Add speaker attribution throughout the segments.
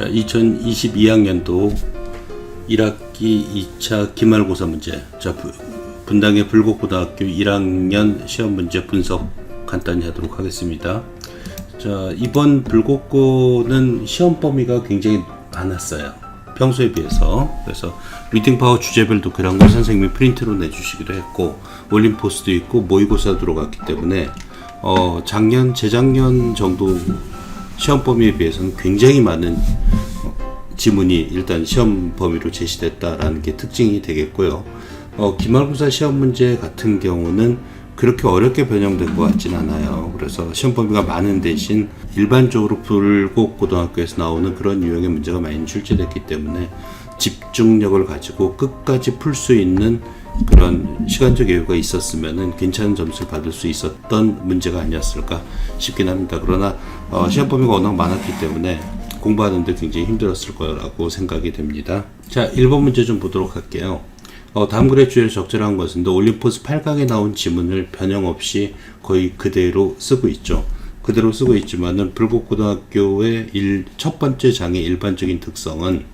Speaker 1: 자, 2022학년도 1학기 2차 기말고사 문제. 자, 분당의 불곡고등학교 1학년 시험 문제 분석 간단히 하도록 하겠습니다. 자, 이번 불곡고는 시험 범위가 굉장히 많았어요. 평소에 비해서. 그래서 리딩 파워 주제별도 그런 걸 선생님이 프린트로 내주시기도 했고, 올림 포스도 있고 모의고사 들어갔기 때문에 재작년 정도 시험 범위에 비해서는 굉장히 많은 지문이 일단 시험 범위로 제시됐다라는 게 특징이 되겠고요. 기말고사 시험 문제 같은 경우는 그렇게 어렵게 변형된 것 같진 않아요. 그래서 시험 범위가 많은 대신 일반적으로 불곡고등학교에서 나오는 그런 유형의 문제가 많이 출제됐기 때문에 집중력을 가지고 끝까지 풀 수 있는 그런 시간적 여유가 있었으면 괜찮은 점수를 받을 수 있었던 문제가 아니었을까 싶긴 합니다. 그러나 시험 범위가 워낙 많았기 때문에 공부하는데 굉장히 힘들었을 거라고 생각이 됩니다. 자, 1번 문제 좀 보도록 할게요. 다음 글의 주제를 적절한 것은 올림포스 8강에 나온 지문을 변형 없이 거의 그대로 쓰고 있죠. 그대로 쓰고 있지만은 불곡고등학교의 첫 번째 장의 일반적인 특성은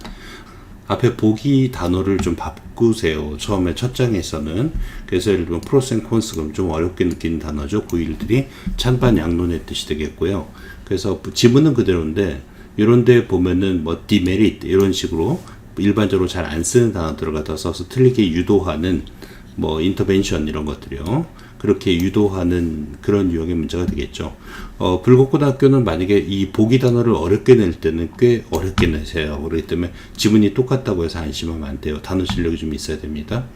Speaker 1: 앞에 보기 단어를 좀 바꾸세요. 처음에 첫 장에서는. 그래서 예를 들면 프로스 앤 콘스, 그럼 좀 어렵게 느끼는 단어죠. 그 일들이 찬반 양론의 뜻이 되겠고요. 그래서 지문은 그대로인데 이런 데 보면은 뭐 디메리트 이런 식으로 일반적으로 잘 안 쓰는 단어들을 갖다 써서 틀리게 유도하는 뭐 인터벤션 이런 것들이요. 그렇게 유도하는 그런 유형의 문제가 되겠죠. 불곡고등학교는 만약에 이 보기 단어를 어렵게 낼 때는 꽤 어렵게 내세요. 그렇기 때문에 지문이 똑같다고 해서 안심하면 안 돼요. 단어 실력이 좀 있어야 됩니다.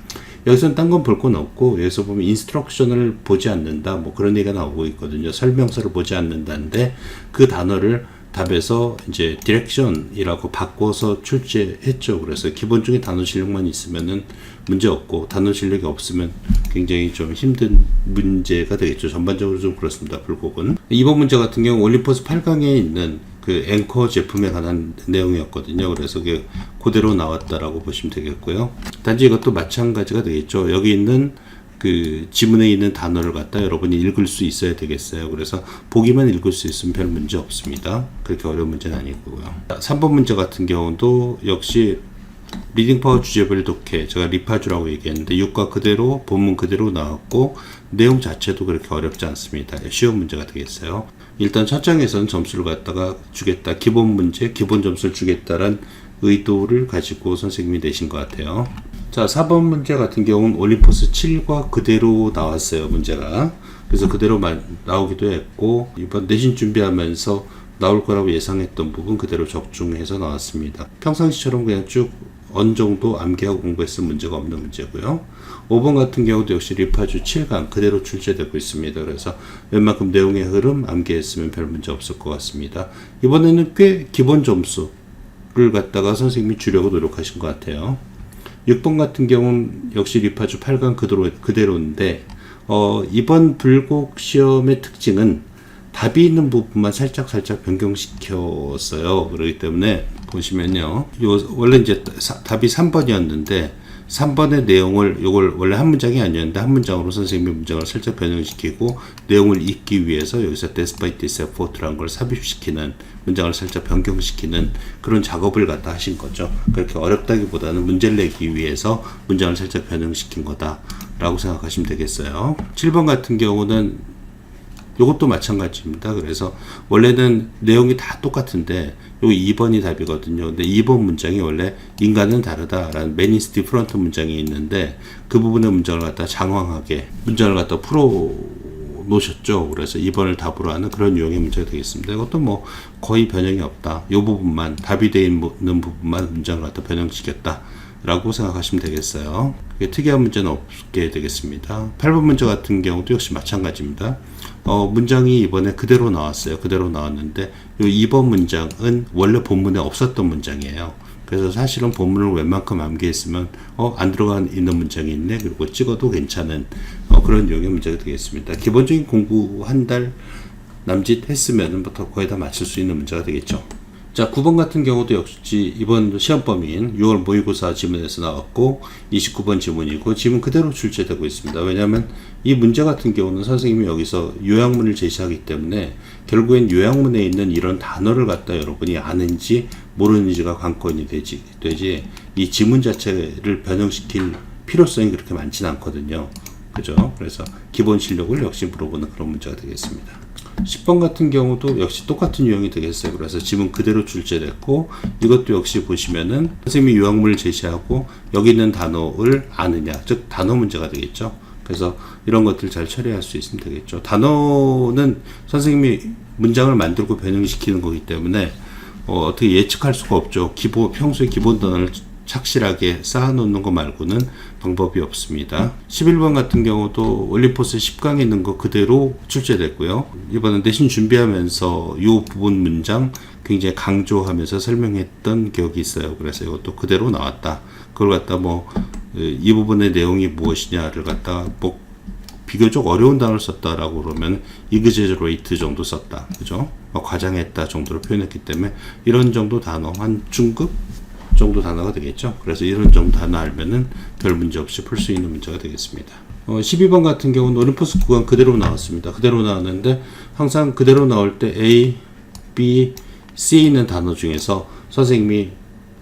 Speaker 1: 여기서는 딴 건 볼 건 없고, 여기서 보면 인스트럭션을 보지 않는다, 뭐 그런 얘기가 나오고 있거든요. 설명서를 보지 않는다는데 그 단어를 답에서 이제 디렉션이라고 바꿔서 출제했죠. 그래서 기본적인 단어 실력만 있으면은 문제 없고, 단어 실력이 없으면 굉장히 좀 힘든 문제가 되겠죠. 전반적으로 좀 그렇습니다. 불곡은. 이번 문제 같은 경우 올림포스 8강에 있는 그 앵커 제품에 관한 내용이었거든요. 그래서 그게 그대로 나왔다라고 보시면 되겠고요. 단지 이것도 마찬가지가 되겠죠. 여기 있는 그 지문에 있는 단어를 갖다 여러분이 읽을 수 있어야 되겠어요. 그래서 보기만 읽을 수 있으면 별 문제 없습니다. 그렇게 어려운 문제는 아니고요. 3번 문제 같은 경우도 역시 리딩 파워 주제별 독해, 제가 리파주라고 얘기했는데 육과 그대로 본문 그대로 나왔고 내용 자체도 그렇게 어렵지 않습니다. 쉬운 문제가 되겠어요. 일단 첫 장에서는 점수를 갖다가 주겠다, 기본 문제, 기본 점수를 주겠다란 의도를 가지고 선생님이 내신 것 같아요. 자, 4번 문제 같은 경우는 올림포스 7과 그대로 나왔어요, 문제가. 그래서 그대로 나오기도 했고, 이번 내신 준비하면서 나올 거라고 예상했던 부분 그대로 적중해서 나왔습니다. 평상시처럼 그냥 쭉 어느 정도 암기하고 공부했을 문제가 없는 문제고요. 5번 같은 경우도 역시 리파주 7강 그대로 출제되고 있습니다. 그래서 웬만큼 내용의 흐름 암기했으면 별 문제 없을 것 같습니다. 이번에는 꽤 기본 점수를 갖다가 선생님이 주려고 노력하신 것 같아요. 6번 같은 경우는 역시 리파주 8강 그대로인데 이번 불곡 시험의 특징은 답이 있는 부분만 살짝 변경시켰어요. 그렇기 때문에 보시면요, 원래 이제 답이 3번이었는데 3번의 내용을, 요걸 원래 한 문장이 아니었는데 한 문장으로 선생님이 문장을 살짝 변형시키고 내용을 읽기 위해서 여기서 despite this effort라는 걸 삽입시키는, 문장을 살짝 변경시키는 그런 작업을 갖다 하신 거죠. 그렇게 어렵다기보다는 문제를 내기 위해서 문장을 살짝 변형시킨 거다라고 생각하시면 되겠어요. 7번 같은 경우는 이것도 마찬가지입니다. 그래서 원래는 내용이 다 똑같은데 여기 2번이 답이거든요. 근데 2번 문장이 원래 인간은 다르다라는 Man is different 문장이 있는데 그 부분의 문장을 갖다 장황하게 문장을 갖다 풀어 놓으셨죠. 그래서 2번을 답으로 하는 그런 유형의 문제가 되겠습니다. 이것도 뭐 거의 변형이 없다. 이 부분만, 답이 되어 있는 부분만 문장을 갖다 변형시켰다 라고 생각하시면 되겠어요. 그게 특이한 문제는 없게 되겠습니다. 8번 문제 같은 경우도 역시 마찬가지입니다. 문장이 이번에 그대로 나왔어요. 그대로 나왔는데 이 2번 문장은 원래 본문에 없었던 문장이에요. 그래서 사실은 본문을 웬만큼 암기했으면 안 들어가 있는 문장이 있네, 그리고 찍어도 괜찮은 그런 유형의 문제가 되겠습니다. 기본적인 공부 한 달 남짓 했으면 거의 다 맞출 수 있는 문제가 되겠죠. 자, 9번 같은 경우도 역시 이번 시험 범위인 6월 모의고사 지문에서 나왔고 29번 지문이고 지문 그대로 출제되고 있습니다. 왜냐하면 이 문제 같은 경우는 선생님이 여기서 요약문을 제시하기 때문에 결국엔 요약문에 있는 이런 단어를 갖다 여러분이 아는지 모르는지가 관건이 되지 이 지문 자체를 변형시킬 필요성이 그렇게 많지는 않거든요. 그죠? 그래서 기본 실력을 역시 물어보는 그런 문제가 되겠습니다. 10번 같은 경우도 역시 똑같은 유형이 되겠어요. 그래서 지문 그대로 출제됐고, 이것도 역시 보시면은 선생님이 요약문을 제시하고 여기 있는 단어를 아느냐, 즉 단어 문제가 되겠죠. 그래서 이런 것들 잘 처리할 수 있으면 되겠죠. 단어는 선생님이 문장을 만들고 변형시키는 거기 때문에 어떻게 예측할 수가 없죠. 평소에 기본 단어를 착실하게 쌓아놓는 거 말고는 방법이 없습니다. 11번 같은 경우도 올림포스 10강에 있는 거 그대로 출제됐고요. 이번엔 내신 준비하면서 이 부분 문장 굉장히 강조하면서 설명했던 기억이 있어요. 그래서 이것도 그대로 나왔다. 그걸 갖다 이 부분의 내용이 무엇이냐를 갖다 비교적 어려운 단어를 썼다라고 그러면 exaggerate 정도 썼다. 그죠? 과장했다 정도로 표현했기 때문에 이런 정도 단어 한 중급 정도 단어가 되겠죠. 그래서 이런 정도 단어 알면은 별 문제 없이 풀 수 있는 문제가 되겠습니다. 12번 같은 경우는 올림포스 구간 그대로 나왔습니다. 그대로 나왔는데 항상 그대로 나올 때 A, B, C 있는 단어 중에서 선생님이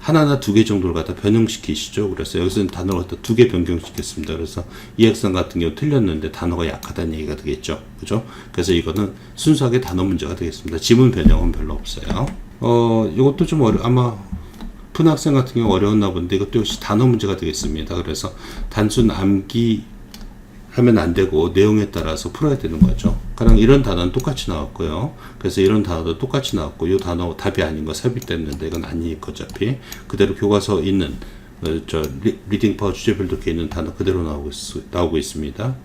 Speaker 1: 하나나 두 개 정도를 갖다 변형시키시죠. 그래서 여기서는 단어를 갖다 두 개 변경시켰습니다. 그래서 이 학생 같은 경우 틀렸는데 단어가 약하다는 얘기가 되겠죠. 그죠? 그래서 이거는 순수하게 단어 문제가 되겠습니다. 지문 변형은 별로 없어요. 이것도 좀 아마 푼 학생 같은 경우 어려웠나 본데 이것도 역시 단어 문제가 되겠습니다. 그래서 단순 암기 하면 안 되고 내용에 따라서 풀어야 되는 거죠. 가령 이런 단어는 똑같이 나왔고요. 그래서 이런 단어도 똑같이 나왔고 이 단어 답이 아닌 거 삽입됐는데 이건 아니니까 어차피 그대로 교과서 있는 리딩 파워 주제별도 이렇게 있는 단어 그대로 나오고 있습니다.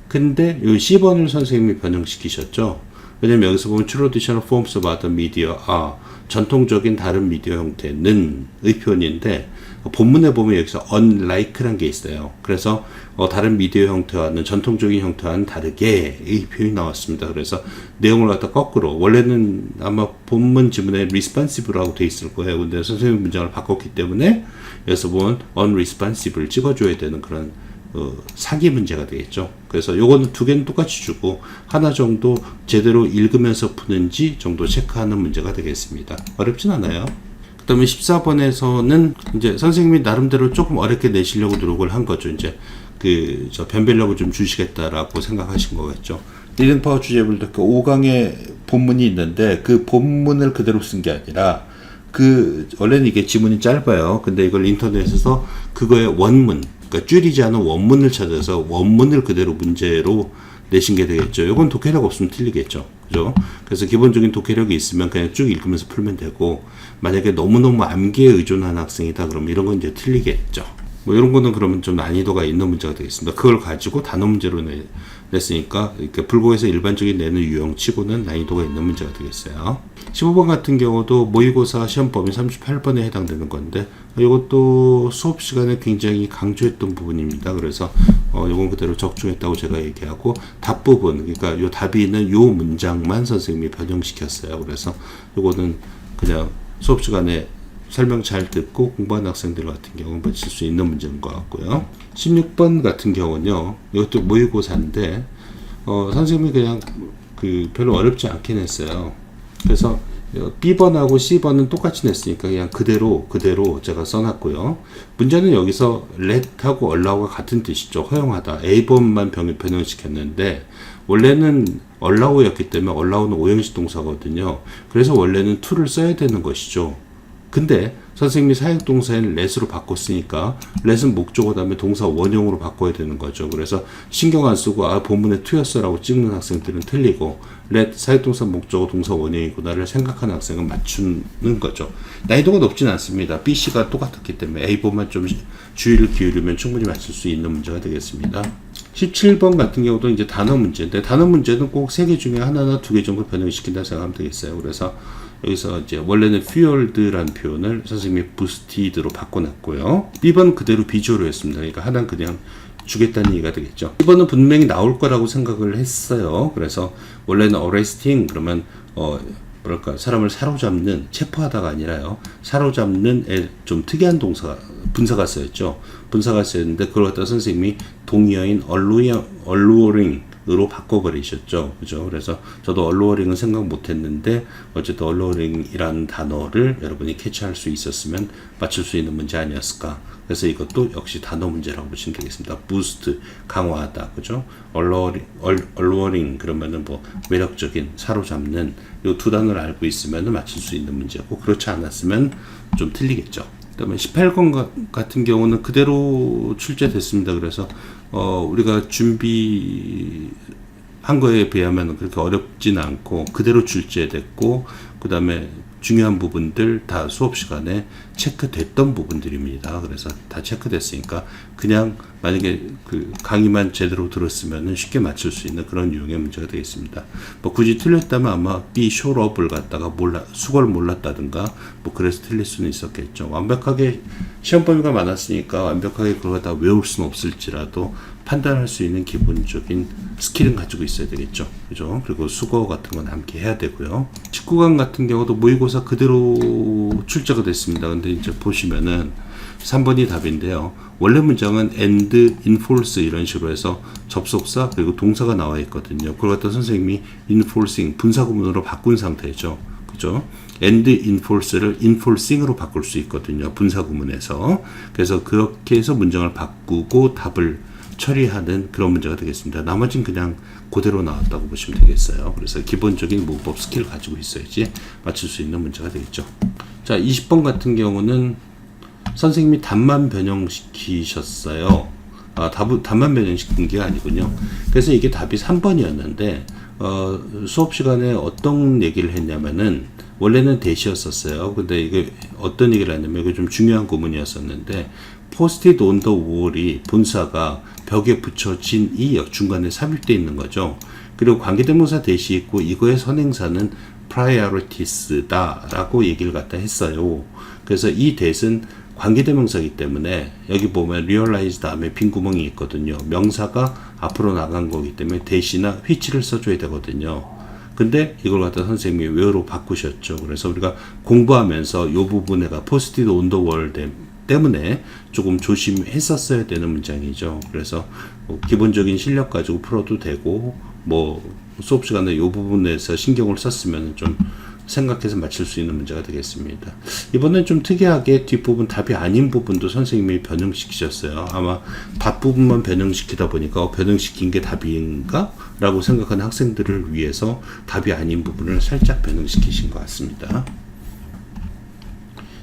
Speaker 1: 근데 이 C번을 선생님이 변형시키셨죠. 왜냐면 여기서 보면 traditional forms of other media are 전통적인 다른 미디어 형태는 의 표현인데 본문에 보면 여기서 unlike란 게 있어요. 그래서 다른 미디어 형태와는 전통적인 형태와는 다르게 이 표현이 나왔습니다. 그래서 내용을 갖다 거꾸로 원래는 아마 본문 지문에 responsive라고 돼 있을 거예요. 근데 선생님 문장을 바꿨기 때문에 여기서 보면 unresponsive를 찍어줘야 되는 그런 사기 문제가 되겠죠. 그래서 요거는 두 개는 똑같이 주고 하나 정도 제대로 읽으면서 푸는지 정도 체크하는 문제가 되겠습니다. 어렵진 않아요. 그 다음에 14번에서는 이제 선생님이 나름대로 조금 어렵게 내시려고 노력을 한 거죠. 이제 변별력을 좀 주시겠다라고 생각하신 거겠죠. 리딩 파워 주제별도 5강의 본문이 있는데 그 본문을 그대로 쓴 게 아니라 원래는 이게 지문이 짧아요. 근데 이걸 인터넷에서 그거의 원문, 그러니까 줄이지 않은 원문을 찾아서 원문을 그대로 문제로 내신 게 되겠죠. 이건 독해력 없으면 틀리겠죠. 그죠? 그래서 기본적인 독해력이 있으면 그냥 쭉 읽으면서 풀면 되고, 만약에 너무너무 암기에 의존한 학생이다 그러면 이런 건 이제 틀리겠죠. 이런 거는 그러면 좀 난이도가 있는 문제가 되겠습니다. 그걸 가지고 단어 문제로 냈으니까 이렇게 불고에서 일반적인 내는 유형치고는 난이도가 있는 문제가 되겠어요. 15번 같은 경우도 모의고사 시험 범위 38번에 해당되는 건데 이것도 수업 시간에 굉장히 강조했던 부분입니다. 그래서 이건 그대로 적중했다고 제가 얘기하고 답 부분, 그러니까 요 답이 있는 요 문장만 선생님이 변형시켰어요. 그래서 이거는 그냥 수업 시간에 설명 잘 듣고 공부하는 학생들 같은 경우는 맞출 수 있는 문제인 것 같고요. 16번 같은 경우는요, 이것도 모의고사인데 선생님이 그냥 별로 어렵지 않게 냈어요. 그래서 B번하고 C번은 똑같이 냈으니까 그냥 그대로 제가 써놨고요. 문제는 여기서 let하고 allow가 같은 뜻이죠. 허용하다. A번만 변형시켰는데 원래는 allow였기 때문에 allow는 오형식 동사거든요. 그래서 원래는 to를 써야 되는 것이죠. 근데 선생님이 사역동사인 let으로 바꿨으니까 let은 목적어 다음에 동사 원형으로 바꿔야 되는 거죠. 그래서 신경 안 쓰고 본문에 to였어 라고 찍는 학생들은 틀리고 let 사역동사 목적어 동사 원형이구나를 생각하는 학생은 맞추는 거죠. 난이도가 높진 않습니다. B, C가 똑같았기 때문에 A번만 좀 주의를 기울이면 충분히 맞출 수 있는 문제가 되겠습니다. 17번 같은 경우도 이제 단어 문제인데 단어 문제는 꼭 3개 중에 하나나 2개 정도 변형시킨다 생각하면 되겠어요. 그래서 여기서 이제 원래는 fueled라는 표현을 선생님이 boosted로 바꿔놨고요. B번 그대로 비주어로 했습니다. 그러니까 하나는 그냥 주겠다는 얘기가 되겠죠. B번은 분명히 나올 거라고 생각을 했어요. 그래서 원래는 arresting 그러면 사람을 사로잡는, 체포하다가 아니라요. 사로잡는 좀 특이한 분사가 쓰였죠. 분사가 쓰였는데 그걸 갖다 선생님이 동의어인 alluring 얼로어링으로 바꿔버리셨죠. 그죠? 그래서 저도 얼로어링은 생각 못했는데 어쨌든 얼로어링이라는 단어를 여러분이 캐치할 수 있었으면 맞출 수 있는 문제 아니었을까. 그래서 이것도 역시 단어 문제라고 보시면 되겠습니다. 부스트, 강화하다, 그죠? 얼로어링 그러면은 뭐 매력적인, 사로잡는 이 두 단어를 알고 있으면 맞출 수 있는 문제고, 그렇지 않았으면 좀 틀리겠죠. 그다음에 18번 같은 경우는 그대로 출제됐습니다. 그래서 우리가 준비한 거에 비하면 그렇게 어렵진 않고 그대로 출제됐고, 그다음에 중요한 부분들 다 수업 시간에 체크됐던 부분들입니다. 그래서 다 체크됐으니까 그냥 만약에 그 강의만 제대로 들었으면 쉽게 맞출 수 있는 그런 유형의 문제가 되겠습니다. 뭐 굳이 틀렸다면 아마 be sure of를 갖다가 수거를 몰랐다든가 뭐 그래서 틀릴 수는 있었겠죠. 완벽하게 시험 범위가 많았으니까 완벽하게 그걸 다 외울 수는 없을지라도 판단할 수 있는 기본적인 스킬은 가지고 있어야 되겠죠. 그죠? 그리고 수거 같은 건 함께 해야 되고요. 19강 같은 경우도 모의고사 그대로 출제가 됐습니다. 근데 이제 보시면은 3번이 답인데요. 원래 문장은 and, enforce 이런 식으로 해서 접속사 그리고 동사가 나와 있거든요. 그걸 갖다 선생님이 enforcing 분사구문으로 바꾼 상태죠. 그죠? and enforce를 enforcing으로 바꿀 수 있거든요. 분사구문에서. 그래서 그렇게 해서 문장을 바꾸고 답을 처리하는 그런 문제가 되겠습니다. 나머지는 그냥 그대로 나왔다고 보시면 되겠어요. 그래서 기본적인 문법 스킬을 가지고 있어야지 맞출 수 있는 문제가 되겠죠. 자, 20번 같은 경우는 선생님이 답만 변형시키셨어요. 답만 변형시킨 게 아니군요. 그래서 이게 답이 3번이었는데 수업 시간에 어떤 얘기를 했냐면은 원래는 대시였었어요. 근데 이게 어떤 얘기를 했냐면 이게 좀 중요한 구문이었었는데 post-it on the wall이 본사가 벽에 붙여진 이 중간에 삽입되어 있는 거죠. 그리고 관계대명사 대시 있고 이거의 선행사는 priorities다 라고 얘기를 갖다 했어요. 그래서 이 that은 관계대명사이기 때문에 여기 보면 realize 다음에 빈 구멍이 있거든요. 명사가 앞으로 나간 거기 때문에 that이나 which를 써줘야 되거든요. 근데 이걸 갖다 선생님이 where로 바꾸셨죠. 그래서 우리가 공부하면서 이 부분에가 post-it on the wall 때문에 조금 조심했었어야 되는 문장이죠. 그래서 뭐 기본적인 실력 가지고 풀어도 되고 뭐 수업 시간에 이 부분에서 신경을 썼으면 좀 생각해서 맞출 수 있는 문제가 되겠습니다. 이번엔 좀 특이하게 뒷부분 답이 아닌 부분도 선생님이 변형시키셨어요. 아마 답 부분만 변형시키다 보니까 변형시킨 게 답인가? 라고 생각하는 학생들을 위해서 답이 아닌 부분을 살짝 변형시키신 것 같습니다.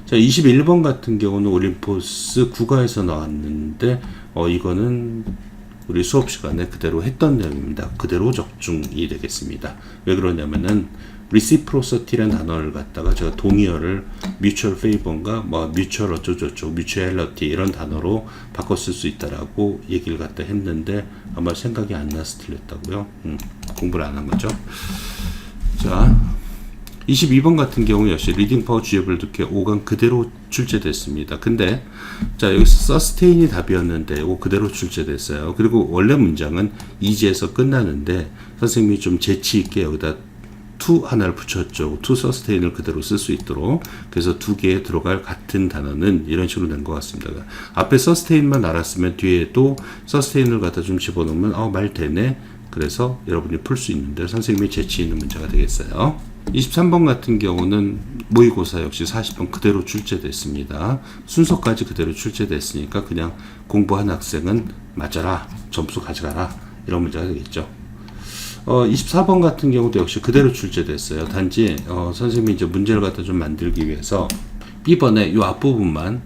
Speaker 1: 자, 21번 같은 경우는 올림포스 국어에서 나왔는데 이거는 우리 수업 시간에 그대로 했던 내용입니다. 그대로 적중이 되겠습니다. 왜 그러냐면은 reciprocity라는 단어를 갖다가 제가 동의어를 mutual favor인가 뭐 mutual 어쩌고저쩌고 mutuality 이런 단어로 바꿔 쓸 수 있다라고 얘기를 갖다 했는데 아마 생각이 안 나서 틀렸다고요. 공부를 안 한 거죠. 자, 22번 같은 경우 역시 리딩 파워 주협을 듣게 5강 그대로 출제됐습니다. 근데 자, 여기서 서스테인이 답이었는데 이거 그대로 출제됐어요. 그리고 원래 문장은 이제에서 끝나는데 선생님이 좀 재치 있게 여기다 to 하나를 붙였죠. to sustain을 그대로 쓸 수 있도록. 그래서 두 개에 들어갈 같은 단어는 이런 식으로 된 것 같습니다. 앞에 sustain만 알았으면 뒤에도 sustain을 갖다 좀 집어넣으면 말 되네. 그래서 여러분이 풀 수 있는데 선생님이 재치 있는 문제가 되겠어요. 23번 같은 경우는 모의고사 역시 40번 그대로 출제됐습니다. 순서까지 그대로 출제됐으니까 그냥 공부한 학생은 맞아라, 점수 가져가라 이런 문제가 되겠죠. 24번 같은 경우도 역시 그대로 출제됐어요. 단지 선생님이 이제 문제를 갖다 좀 만들기 위해서 B번에 이 앞부분만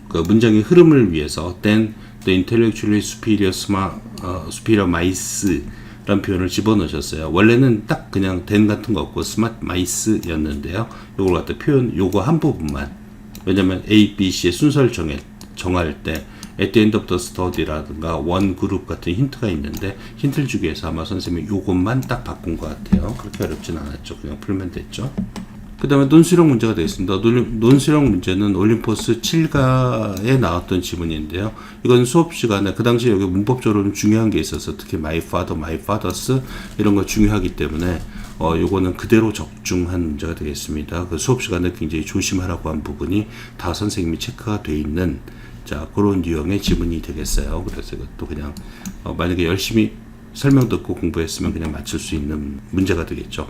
Speaker 1: 그 문장의 흐름을 위해서 then the intellectually superior mice 라는 표현을 집어넣으셨어요. 원래는 딱 그냥 then 같은 거 없고 smart mice였는데요. 요걸 갖다 요거 한 부분만. 왜냐면 A, B, C의 순서를 정할 때 at the end of the study라든가 one group 같은 힌트가 있는데 힌트를 주기 위해서 아마 선생님이 요것만 딱 바꾼 것 같아요. 그렇게 어렵진 않았죠. 그냥 풀면 됐죠. 그 다음에 논술형 문제가 되겠습니다. 논술형 문제는 올림포스 7가에 나왔던 지문인데요. 이건 수업 시간에 그 당시에 여기 문법적으로 중요한 게 있어서 특히 my father, my fathers 이런 거 중요하기 때문에 요거는 그대로 적중한 문제가 되겠습니다. 그 수업 시간에 굉장히 조심하라고 한 부분이 다 선생님이 체크가 돼 있는 자 그런 유형의 지문이 되겠어요. 그래서 이것도 그냥 만약에 열심히 설명 듣고 공부했으면 그냥 맞출 수 있는 문제가 되겠죠.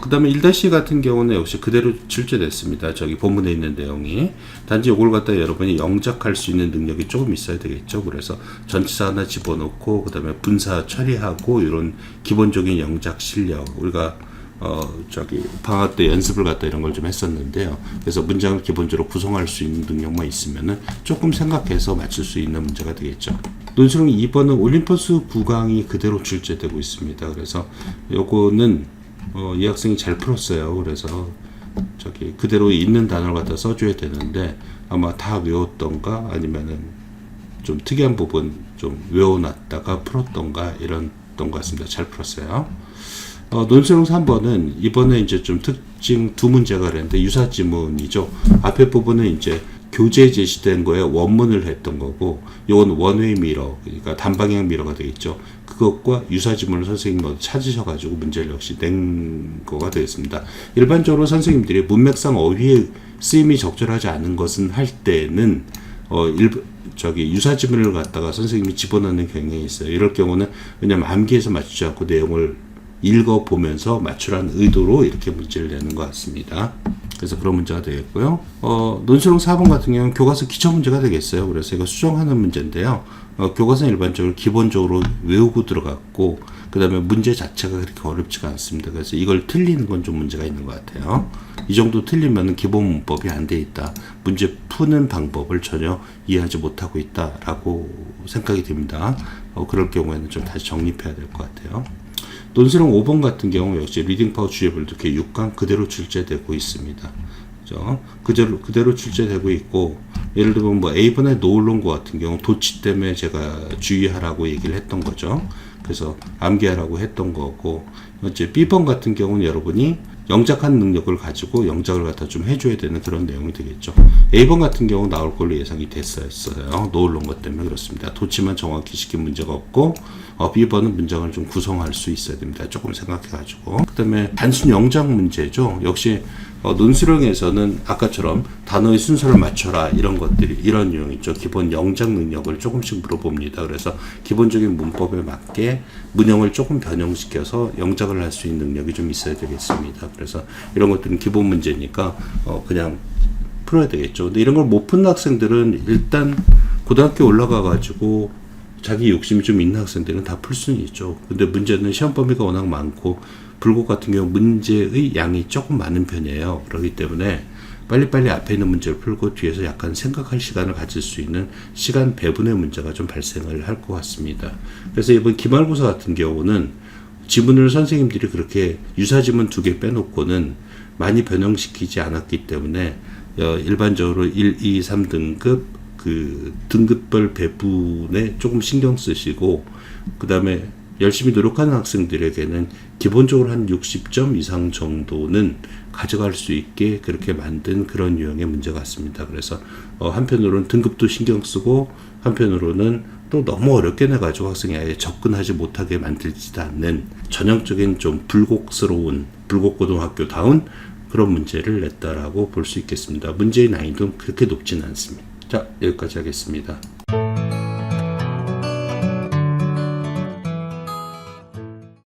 Speaker 1: 그 다음에 1-2 같은 경우는 역시 그대로 출제됐습니다. 저기 본문에 있는 내용이. 단지 이걸 갖다 여러분이 영작할 수 있는 능력이 조금 있어야 되겠죠. 그래서 전치사 하나 집어넣고, 그 다음에 분사 처리하고, 이런 기본적인 영작 실력. 우리가 저기 방학 때 연습을 갖다 이런 걸 좀 했었는데요. 그래서 문장을 기본적으로 구성할 수 있는 능력만 있으면은 조금 생각해서 맞출 수 있는 문제가 되겠죠. 논술형 2번은 올림퍼스 9강이 그대로 출제되고 있습니다. 그래서 요거는 이 학생이 잘 풀었어요. 그래서 저기 그대로 있는 단어를 갖다 써줘야 되는데 아마 다 외웠던가 아니면은 좀 특이한 부분 좀 외워놨다가 풀었던가 이랬던 것 같습니다. 잘 풀었어요. 논술형 3번은 이번에 이제 좀 특징 두 문제가 그랬는데 유사지문이죠. 앞에 부분은 이제 교재에 제시된 거에 원문을 했던 거고, 이건 원웨이 미러, 그러니까 단방향 미러가 되겠죠. 그것과 유사지문을 선생님이 찾으셔가지고 문제를 역시 낸 거가 되겠습니다. 일반적으로 선생님들이 문맥상 어휘의 쓰임이 적절하지 않은 것은 할 때는 저기 유사지문을 갖다가 선생님이 집어넣는 경향이 있어요. 이럴 경우는 왜냐면 암기해서 맞추지 않고 내용을 읽어보면서 맞추라는 의도로 이렇게 문제를 내는 것 같습니다. 그래서 그런 문제가 되겠고요. 논술형 4번 같은 경우는 교과서 기초 문제가 되겠어요. 그래서 이거 수정하는 문제인데요. 교과서는 일반적으로 기본적으로 외우고 들어갔고, 그 다음에 문제 자체가 그렇게 어렵지가 않습니다. 그래서 이걸 틀리는 건 좀 문제가 있는 것 같아요. 이 정도 틀리면 기본 문법이 안 돼 있다. 문제 푸는 방법을 전혀 이해하지 못하고 있다라고 생각이 됩니다. 그럴 경우에는 좀 다시 정립해야 될 것 같아요. 논술형 5번 같은 경우 역시 리딩 파워 주제별도 이렇게 6강 그대로 출제되고 있습니다. 그죠? 그대로 출제되고 있고, 예를 들면 뭐 A번의 노을론고 같은 경우 도치 때문에 제가 주의하라고 얘기를 했던 거죠. 그래서 암기하라고 했던 거고, 이제 B번 같은 경우는 여러분이 영작하는 능력을 가지고 영작을 갖다 좀 해줘야 되는 그런 내용이 되겠죠. A번 같은 경우 나올 걸로 예상이 됐었어요. 노을론 것 때문에 그렇습니다. 도치만 정확히 시킨 문제가 없고, B번은 문장을 좀 구성할 수 있어야 됩니다. 조금 생각해가지고. 그 다음에 단순 영작 문제죠. 역시 논술형에서는 아까처럼 단어의 순서를 맞춰라 이런 것들이 이런 유형이죠. 기본 영작 능력을 조금씩 물어봅니다. 그래서 기본적인 문법에 맞게 문형을 조금 변형시켜서 영작을 할 수 있는 능력이 좀 있어야 되겠습니다. 그래서 이런 것들은 기본 문제니까 그냥 풀어야 되겠죠. 근데 이런 걸 못 푼 학생들은 일단 고등학교 올라가 가지고 자기 욕심이 좀 있는 학생들은 다 풀 수는 있죠. 근데 문제는 시험 범위가 워낙 많고 불국 같은 경우 문제의 양이 조금 많은 편이에요. 그렇기 때문에 빨리빨리 앞에 있는 문제를 풀고 뒤에서 약간 생각할 시간을 가질 수 있는 시간 배분의 문제가 좀 발생을 할 것 같습니다. 그래서 이번 기말고사 같은 경우는 지문을 선생님들이 그렇게 유사지문 2개 빼놓고는 많이 변형시키지 않았기 때문에 일반적으로 1, 2, 3등급 그 등급별 배분에 조금 신경 쓰시고, 그 다음에 열심히 노력하는 학생들에게는 기본적으로 한 60점 이상 정도는 가져갈 수 있게 그렇게 만든 그런 유형의 문제 같습니다. 그래서 한편으로는 등급도 신경 쓰고, 한편으로는 또 너무 어렵게 내가지고 학생이 아예 접근하지 못하게 만들지도 않는 전형적인 좀 불곡스러운 불곡고등학교다운 그런 문제를 냈다라고 볼 수 있겠습니다. 문제의 난이도는 그렇게 높지는 않습니다. 자, 여기까지 하겠습니다.